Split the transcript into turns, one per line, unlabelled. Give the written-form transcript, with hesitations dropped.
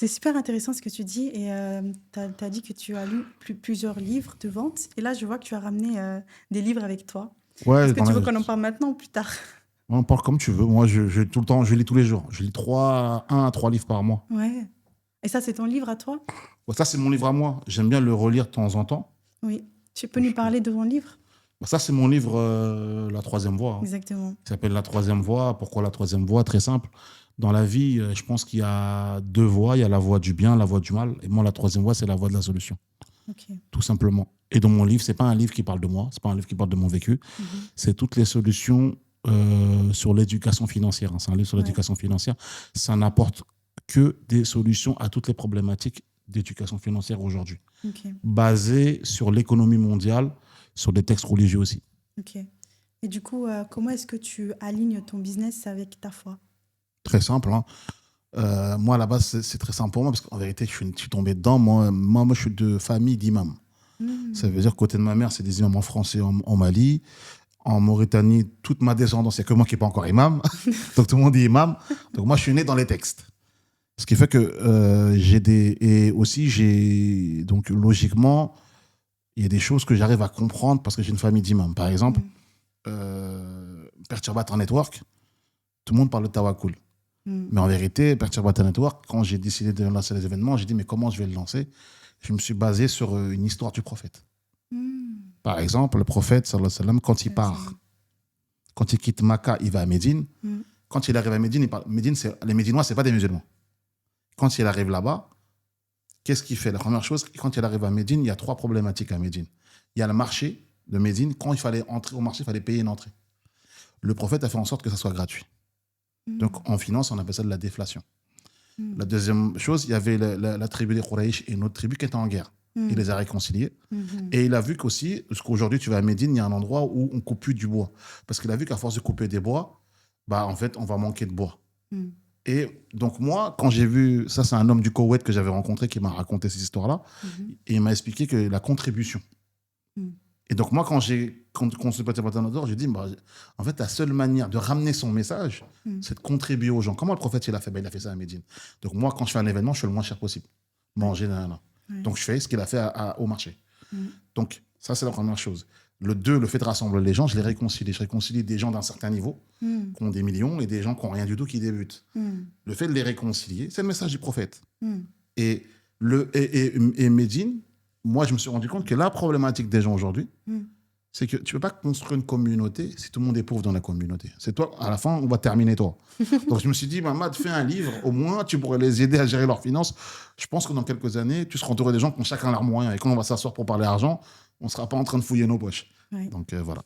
C'est super intéressant ce que tu dis et tu as dit que tu as lu plusieurs livres de vente et là je vois que tu as ramené des livres avec toi. Est-ce
Ouais,
que tu veux qu'on en parle maintenant ou plus tard?
on en parle comme tu veux. Moi, tout le temps, je lis tous les jours. Je lis 1 à 3 livres par mois.
Ouais. Et ça, c'est ton livre à toi?
Bon, ça, c'est mon livre à moi. J'aime bien le relire de temps en temps.
Oui. Tu peux nous parler de ton livre?
Ça, c'est mon livre, La Troisième Voie, hein.
Exactement.
Il s'appelle La Troisième Voie. Pourquoi La Troisième Voie? Très simple. Dans la vie, je pense qu'il y a deux voies. Il y a la voie du bien, la voie du mal. Et moi, la troisième voie, c'est la voie de la solution.
Ok.
Tout simplement. Et dans mon livre, c'est pas un livre qui parle de moi. C'est pas un livre qui parle de mon vécu. C'est toutes les solutions sur l'éducation financière, hein. C'est un livre sur
Ouais.
l'éducation financière. Ça n'apporte que des solutions à toutes les problématiques d'éducation financière aujourd'hui,
Ok.
basées sur l'économie mondiale, sur des textes religieux aussi.
Ok. Et du coup, comment est-ce que tu alignes ton business avec ta foi?
Très simple, hein. Moi, à la base, c'est très simple pour moi, parce qu'en vérité, je suis tombé dedans. Moi, je suis de famille d'imams. Ça veut dire que côté de ma mère, c'est des imams en français en Mali. En Mauritanie, toute ma descendance, il n'y a que moi qui n'est pas encore imam. Donc tout le monde est imam. Donc moi, je suis né dans les textes. Ce qui fait que j'ai des. Et aussi, j'ai. Donc logiquement, il y a des choses que j'arrive à comprendre parce que j'ai une famille d'imams. Par exemple, Perturbator Network, tout le monde parle de Tawakkul. Mais en vérité, Perturbator Network, quand j'ai décidé de lancer les événements, j'ai dit, mais comment je vais le lancer? Je me suis basé sur une histoire du prophète. Par exemple, le prophète, sallallahu alayhi wa sallam, quand il part, quand il quitte Makkah, il va à Médine. Quand il arrive à Médine, les Médinois, ce n'est pas des musulmans. Quand il arrive là-bas, qu'est-ce qu'il fait? La première chose, quand il arrive à Médine, il y a 3 problématiques à Médine. Il y a le marché de Médine. Quand il fallait entrer au marché, il fallait payer une entrée. Le prophète a fait en sorte que ça soit gratuit. Donc en finance, on appelle ça de la déflation. La deuxième chose, il y avait la tribu des Quraysh et une autre tribu qui était en guerre. Il les a réconciliés. Et il a vu qu'aussi, parce qu'aujourd'hui, tu vas à Médine, il y a un endroit où on coupe plus du bois. Parce qu'il a vu qu'à force de couper des bois, en fait, on va manquer de bois. Et donc moi, quand j'ai vu, ça c'est un homme du Koweït que j'avais rencontré qui m'a raconté cette histoire-là, et il m'a expliqué que la contribution. Et donc moi, quand j'ai conçu Perturbator Network, j'ai dit, en fait, la seule manière de ramener son message, c'est de contribuer aux gens. Comment le prophète il a fait? Il a fait ça à Médine. Donc moi, quand je fais un événement, je fais le moins cher possible. Manger, nanana. Donc je fais ce qu'il a fait au marché. Donc ça, c'est la première chose. Le 2, le fait de rassembler les gens, je les réconcilie. Je réconcilie des gens d'un certain niveau, qui ont des millions, et des gens qui n'ont rien du tout, qui débutent. Le fait de les réconcilier, c'est le message du prophète. Et Médine, moi, je me suis rendu compte que la problématique des gens aujourd'hui, c'est que tu ne peux pas construire une communauté si tout le monde est pauvre dans la communauté. C'est toi, à la fin, on va terminer toi. Donc je me suis dit, Mamad, fais un livre, au moins tu pourrais les aider à gérer leurs finances. Je pense que dans quelques années, tu seras entouré des gens qui ont chacun leurs moyens. Et quand on va s'asseoir pour parler argent, on ne sera pas en train de fouiller nos poches.
Ouais.
Donc voilà.